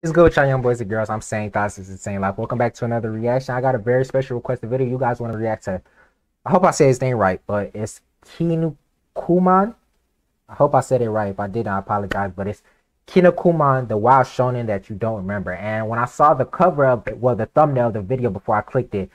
It's good with y'all young boys and girls. I'm Sane Thoughts. This is SaneLife. Welcome back to another reaction. I got a very special requested video. You guys want to react to, I hope I say his name right, but it's Kinnikuman. I hope I said it right. If I didn't, I apologize. But it's Kinnikuman, the wild shonen that you don't remember. And when I saw the cover of it, well, the thumbnail of the video before I clicked it,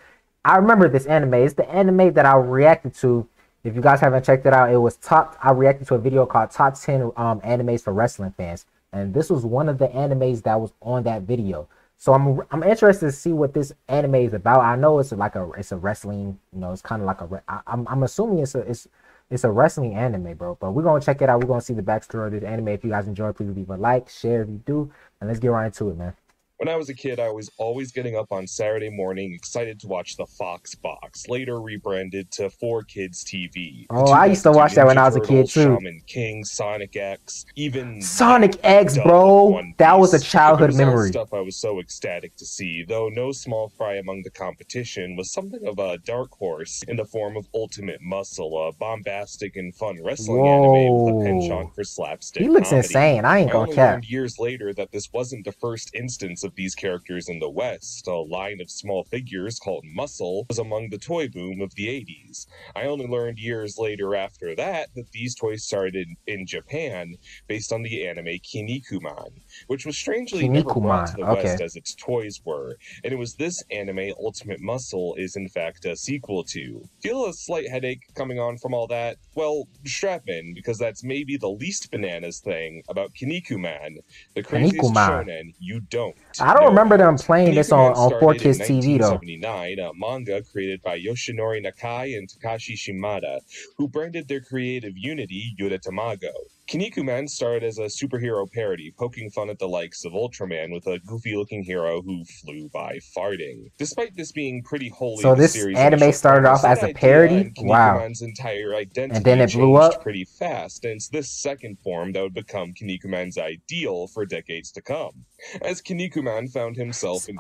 I remember this anime. It's the anime that I reacted to. If you guys haven't checked it out, it was I reacted to a video called Top 10 Animes for Wrestling Fans. And this was one of the animes that was on that video. So I'm interested to see what this anime is about. I know it's a wrestling, it's kind of like I'm assuming it's a wrestling anime, bro. But we're gonna check it out. We're gonna see the backstory of this anime. If you guys enjoy, please leave a like, share if you do, and let's get right into it, man. When I was a kid, I was always getting up on Saturday morning excited to watch the Fox Box, later rebranded to 4Kids TV. Oh, I used to watch that when I was a kid too. Shaman King, Sonic X, even Sonic X, bro. That was a childhood memory. Stuff I was so ecstatic to see, though no small fry among the competition was something of a dark horse in the form of Ultimate Muscle, a bombastic and fun wrestling anime with a penchant for slapstick. He looks comedy. insane. I ain't gonna cap. Learned years later that this wasn't the first instance of these characters in the West. A line of small figures called Muscle was among the toy boom of the 80s. I only learned years later after that these toys started in Japan based on the anime Kinnikuman, which was strangely never brought to the West as its toys were, and it was this anime Ultimate Muscle is in fact a sequel to. Feel a slight headache coming on from all that? Well, strap in, because that's maybe the least bananas thing about Kinnikuman, the craziest shonen you don't. I don't remember them playing this on 4Kids TV though. 1979, a manga created by Yoshinori Nakai and Takashi Shimada, who branded their creative unity Yuta Tamago. Kinnikuman started as a superhero parody, poking fun at the likes of Ultraman with a goofy-looking hero who flew by farting. Despite this being pretty wholly so this anime started off as a parody? Wow. Entire identity and then it blew up pretty fast, and it's this second form that would become Kinnikuman's ideal for decades to come. As Kinnikuman found himself in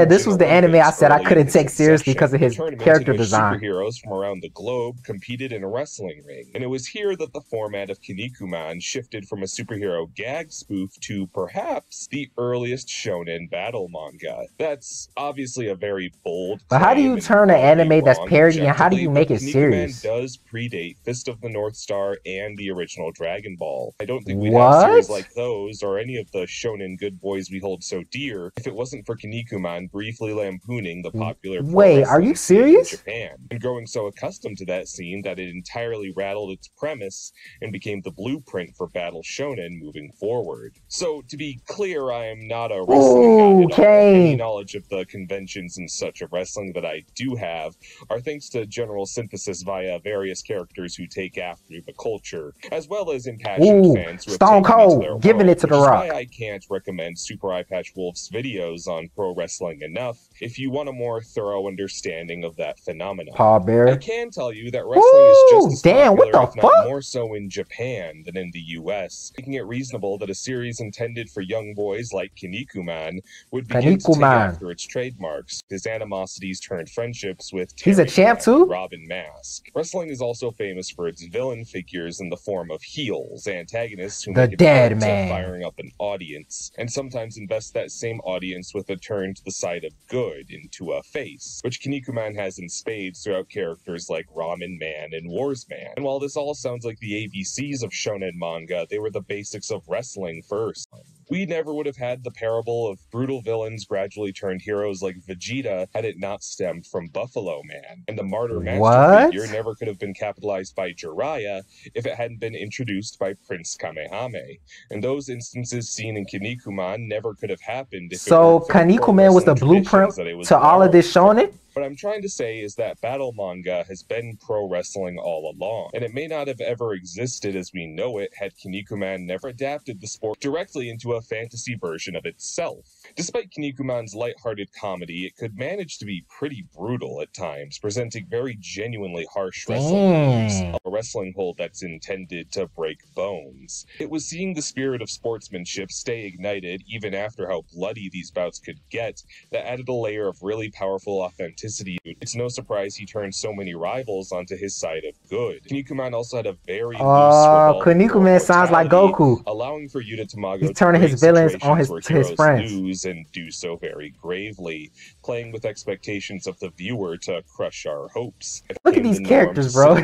this was the anime I said I couldn't take seriously because of his character design. Superheroes from around the globe competed in a wrestling ring, and it was here that the format of Kinnikuman shifted from a superhero gag spoof to perhaps the earliest shonen battle manga. That's obviously a very bold. But how do you turn an anime that's parody and how do you make it serious? Kinnikuman does predate Fist of the North Star and the original Dragon Ball. I don't think we'd have series like those or any of the shonen good boys we hold so dear if it wasn't for Kinnikuman briefly lampooning the popular are you serious? In Japan, and growing so accustomed to that scene that it entirely rattled its premise and became the blueprint for battle shonen moving forward. So to be clear, I am not a wrestling guy at all. Any knowledge of the conventions and such of wrestling that I do have are thanks to general synthesis via various characters who take after the culture, as well as impassioned fans who have Stone Cold giving it to The Rock. Why I can't recommend Super Eye Patch Wolf's videos on pro wrestling enough if you want a more thorough understanding of that phenomenon. I can tell you that wrestling is just as popular, if not more so in Japan than in the US, making it reasonable that a series intended for young boys like Kinnikuman would begin to take after its trademarks, his animosities turned friendships with he's a champ too? Robin Mask. Wrestling is also famous for its villain figures in the form of heels, antagonists who make it firing up an audience, and sometimes invest that same audience with a turn to the side of good into a face, which Kinnikuman has in spades throughout characters like Ramen Man and Wars Man. And while this all sounds like the ABCs of shonen manga, they were the basics of wrestling first. We never would have had the parable of brutal villains gradually turned heroes like Vegeta had it not stemmed from Buffalo Man. And the martyr master figure never could have been capitalized by Jiraiya if it hadn't been introduced by Prince Kamehame. And those instances seen in Kinnikuman never could have happened if Kinnikuman was the blueprint to all of this shonen? What I'm trying to say is that battle manga has been pro wrestling all along, and it may not have ever existed as we know it had Kinnikuman never adapted the sport directly into a fantasy version of itself. Despite Kinnikuman's lighthearted comedy, it could manage to be pretty brutal at times, presenting very genuinely harsh wrestling moves. a wrestling hold that's intended to break bones. It was seeing the spirit of sportsmanship stay ignited even after how bloody these bouts could get that added a layer of really powerful authenticity. It's no surprise he turned so many rivals onto his side of good. Kinnikuman also had a very loose Kinnikuman sounds like Goku, allowing for Yuta Tamago he's turning his villains on his friends. Lose and do so very gravely, playing with expectations of the viewer to crush our hopes. Look at these characters, bro.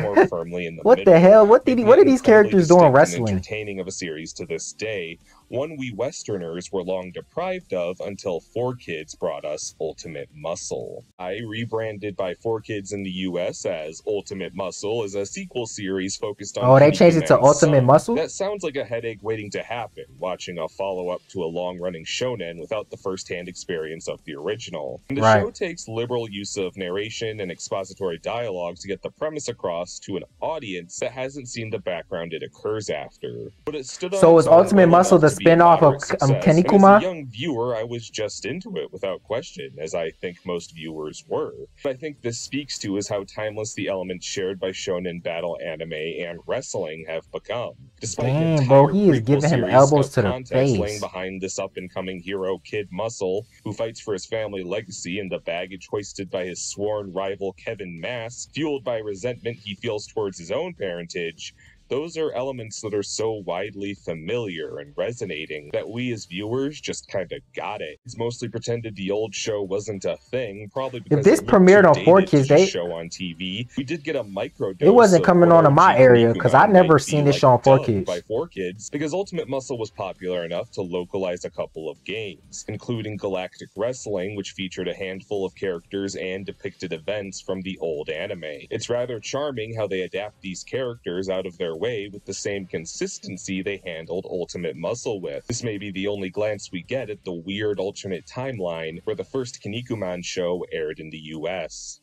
What the hell? What are these characters doing wrestling? Entertaining of a series to this day, one we Westerners were long deprived of until 4Kids brought us Ultimate Muscle. Rebranded by 4Kids in the US as Ultimate Muscle, is a sequel series focused on... Oh, they changed it to Ultimate Muscle? That sounds like a headache waiting to happen, watching a follow-up to a long-running shonen without the first-hand experience of the original. And the show takes liberal use of narration and expository dialogue to get the premise across to an audience that hasn't seen the background it occurs after. But it stood on so is Ultimate Muscle the spin-off of Kinnikuman? As a young viewer, I was just into it without question, as I think most viewers were. What I think this speaks to is how timeless the elements shared by shonen battle anime and wrestling have become. Despite bro, he is giving him elbows to the face. Laying behind this up-and-coming hero Kid Muscle, who fights for his family legacy and the baggage hoisted by his sworn rival Kevin Mass, fueled by resentment he feels towards his own parentage, those are elements that are so widely familiar and resonating that we as viewers just kind of got it. It's mostly pretended the old show wasn't a thing, probably because if this premiered on 4Kids, show on TV. We did get a micro dose. It wasn't coming on in my area because I never seen this show on 4Kids. By 4Kids, because Ultimate Muscle was popular enough to localize a couple of games, including Galactic Wrestling, which featured a handful of characters and depicted events from the old anime. It's rather charming how they adapt these characters out of their way with the same consistency they handled Ultimate Muscle with. This may be the only glance we get at the weird alternate timeline where the first Kinnikuman show aired in the US.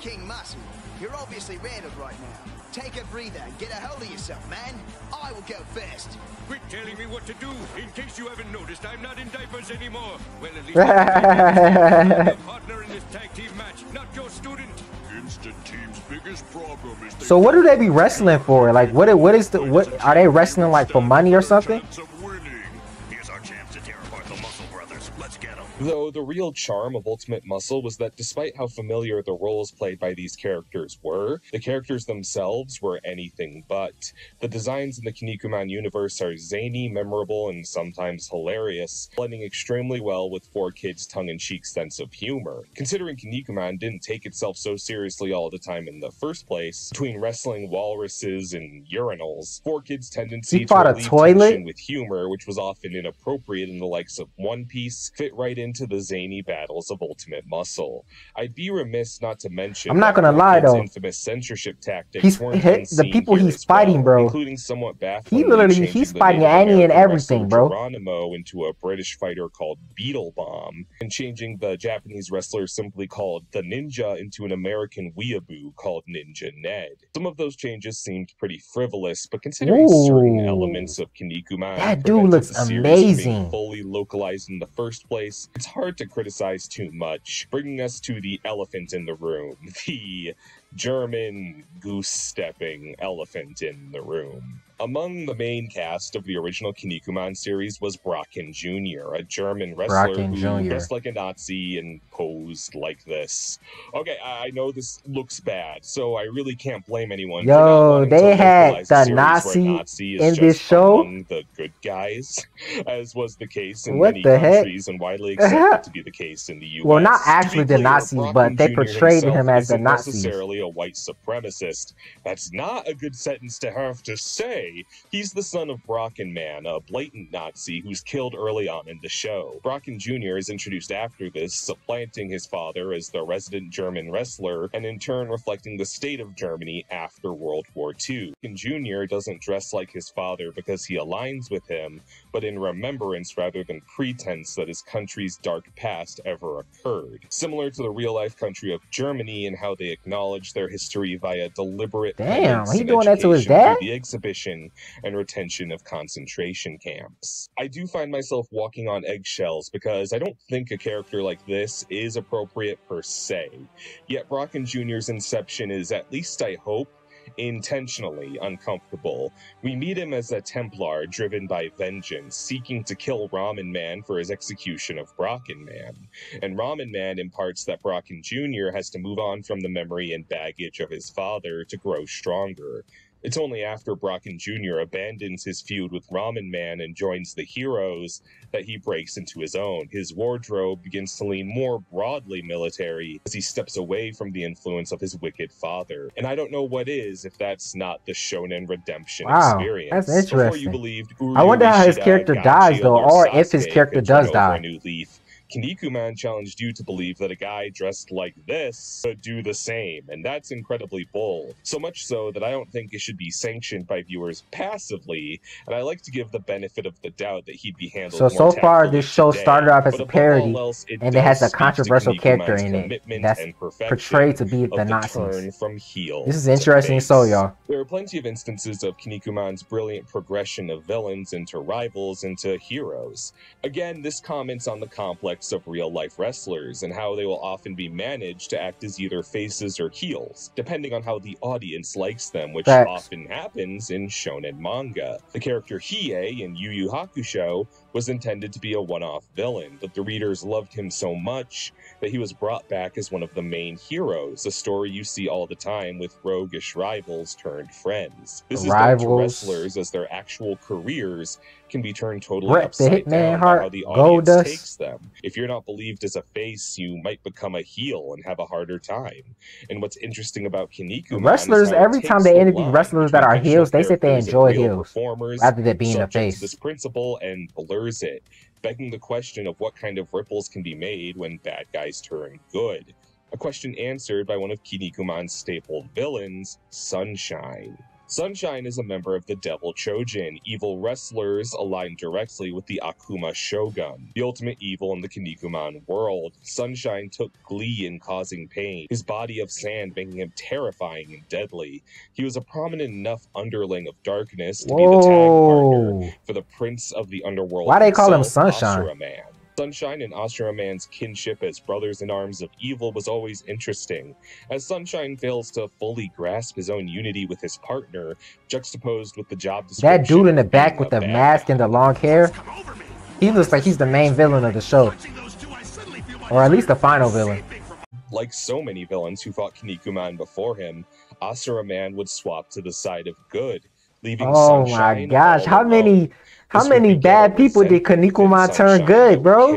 King Muscle, you're obviously rattled right now. Take a breather, get a hold of yourself, man. I will go first. Quit telling me what to do. In case you haven't noticed, I'm not in diapers anymore. Well, at least I'm a partner in this tag team match, not your student. Instant Team's biggest problem is so what do they be wrestling for? Like what are they wrestling like for money or something? Here's our chance to tear apart the Muscle Brothers. Let's get them. Though the real charm of Ultimate Muscle was that despite how familiar the roles played by these characters were, the characters themselves were anything but. The designs in the Kinnikuman universe are zany, memorable, and sometimes hilarious, blending extremely well with 4Kids' tongue-in-cheek sense of humor. Considering Kinnikuman didn't take itself so seriously all the time in the first place, between wrestling walruses and urinals, 4Kids' tendency to relieve tension with humor, which was often inappropriate in the likes of One Piece, fit right into the zany battles of Ultimate Muscle. I'd be remiss not to mention I'm not gonna lie though, infamous censorship tactics the people he's fighting, bro, including somewhat baffling. He's fighting Annie and everything, bro. Geronimo into a British fighter called Beetle Bomb, and changing the Japanese wrestler simply called the Ninja into an American weeaboo called Ninja Ned. Some of those changes seemed pretty frivolous, but considering certain elements of Kinnikuman, that dude looks amazing, being fully localized in the first place, it's hard to criticize too much. Bringing us to the elephant in the room, the German goose-stepping elephant in the room. Among the main cast of the original Kinnikuman series was Brocken Jr., a German wrestler who dressed like a Nazi and posed like this. Okay, I know this looks bad, so I really can't blame anyone. Yo, they had the Nazi in this show among the good guys, as was the case in many countries and widely accepted to be the case in the US. Well, not actually the Nazis, but they portrayed him as the Nazis. Necessarily a white supremacist. That's not a good sentence to have to say. He's the son of Brocken Man, a blatant Nazi who's killed early on in the show. Brocken Jr. is introduced after this, supplanting his father as the resident German wrestler, and in turn reflecting the state of Germany after World War II. Brocken Jr. doesn't dress like his father because he aligns with him, but in remembrance rather than pretense that his country's dark past ever occurred. Similar to the real-life country of Germany and how they acknowledge their history via deliberate he doing that to his dad? The exhibition and retention of concentration camps. I do find myself walking on eggshells because I don't think a character like this is appropriate per se. Yet Brocken Jr.'s inception is, at least I hope, intentionally uncomfortable. We meet him as a Templar driven by vengeance, seeking to kill Ramen Man for his execution of Brocken Man. And Ramen Man imparts that Brocken Jr. has to move on from the memory and baggage of his father to grow stronger. It's only after Brocken Jr. abandons his feud with Ramen Man and joins the heroes that he breaks into his own. His wardrobe begins to lean more broadly military as he steps away from the influence of his wicked father. And I don't know what is if that's not the Shonen redemption experience. That's interesting. Before you believed I wonder how his character dies though, or if his character does die. A new leaf. Kinnikuman challenged you to believe that a guy dressed like this could do the same, and that's incredibly bold. So much so that I don't think it should be sanctioned by viewers passively, and I like to give the benefit of the doubt that he'd be handled so far this show started off as a parody, and it has a controversial character in it that's portrayed to be the Nazis. From heel this is interesting, so y'all. There are plenty of instances of Kinnikuman's brilliant progression of villains into rivals into heroes. Again, this comments on the complex of real-life wrestlers and how they will often be managed to act as either faces or heels, depending on how the audience likes them, which often happens in shonen manga. The character Hiei in Yu Yu Hakusho was intended to be a one-off villain, but the readers loved him so much that he was brought back as one of the main heroes, a story you see all the time with roguish rivals turned friends. This is done to wrestlers as their actual careers can be turned totally upside down by how the audience takes them. If you're not believed as a face, you might become a heel and have a harder time. And what's interesting about Kinnikuman, wrestlers, every time they interview wrestlers that are heels, they say they enjoy heels rather than being a face. This principle and blurs it, begging the question of what kind of ripples can be made when bad guys turn good. A question answered by one of Kinnikuman's staple villains, Sunshine. Sunshine is a member of the Devil Chojin, evil wrestlers aligned directly with the Akuma Shogun, the ultimate evil in the Kinnikuman world. Sunshine took glee in causing pain, his body of sand making him terrifying and deadly. He was a prominent enough underling of darkness to be the tag partner for the prince of the underworld. Why they call him Sunshine? Asura Man. Sunshine and Asura Man's kinship as brothers in arms of evil was always interesting, as Sunshine fails to fully grasp his own unity with his partner, juxtaposed with the job description. That dude in the back with the mask and the long hair, he looks like he's the main villain of the show, or at least the final villain. Like so many villains who fought Kinnikuman before him, Asura Man would swap to the side of good, leaving Sunshine. My gosh, how many bad people did Kinnikuman turn good, bro?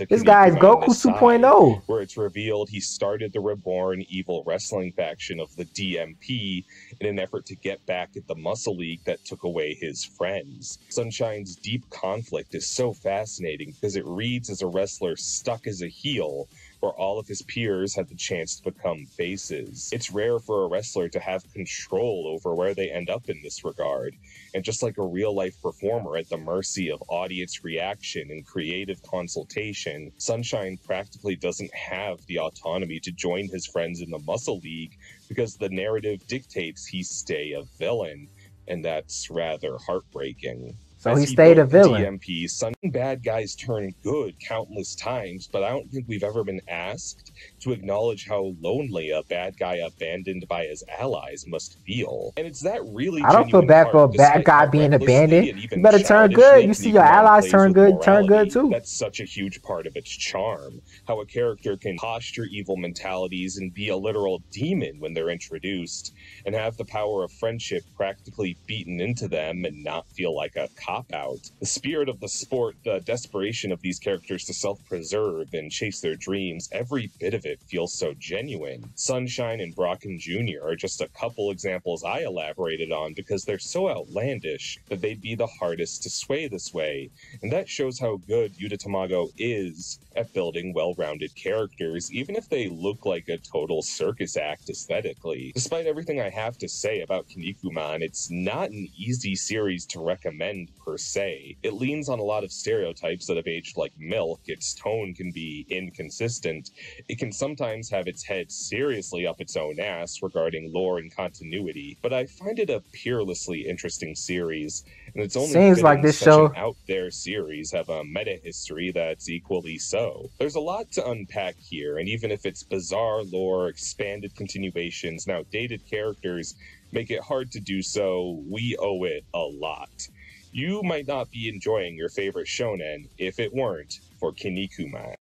This guy's Goku 2.0. Where it's revealed he started the reborn evil wrestling faction of the DMP in an effort to get back at the Muscle League that took away his friends. Sunshine's deep conflict is so fascinating because it reads as a wrestler stuck as a heel, where all of his peers had the chance to become faces. It's rare for a wrestler to have control over where they end up in this regard, and just like a real-life performer at the mercy of audience reaction and creative consultation, Sunshine practically doesn't have the autonomy to join his friends in the Muscle League because the narrative dictates he stay a villain, and that's rather heartbreaking. So he stayed a villain. DMP, some bad guys turn good countless times, but I don't think we've ever been asked to acknowledge how lonely a bad guy abandoned by his allies must feel. And it's that really I don't feel bad for a bad guy being abandoned. You better turn good. You see your allies turn good, too. That's such a huge part of its charm. How a character can posture evil mentalities and be a literal demon when they're introduced, and have the power of friendship practically beaten into them and not feel like a cop-out. The spirit of the sport, the desperation of these characters to self-preserve and chase their dreams, every bit of it feels so genuine. Sunshine and Brocken Jr. are just a couple examples I elaborated on because they're so outlandish that they'd be the hardest to sway this way, and that shows how good Yuta Tamago is at building well-rounded characters, even if they look like a total circus act aesthetically. Despite everything I have to say about Kinnikuman, it's not an easy series to recommend per se. It leans on a lot of stereotypes that have aged like milk. Its tone can be inconsistent. It can sometimes have its head seriously up its own ass regarding lore and continuity, but I find it a peerlessly interesting series, and it's only seems like this show out there series have a meta history that's equally so. There's a lot to unpack here, and even if it's bizarre lore, expanded continuations, and outdated characters, make it hard to do so, we owe it a lot. You might not be enjoying your favorite shonen if it weren't for Kinnikuman.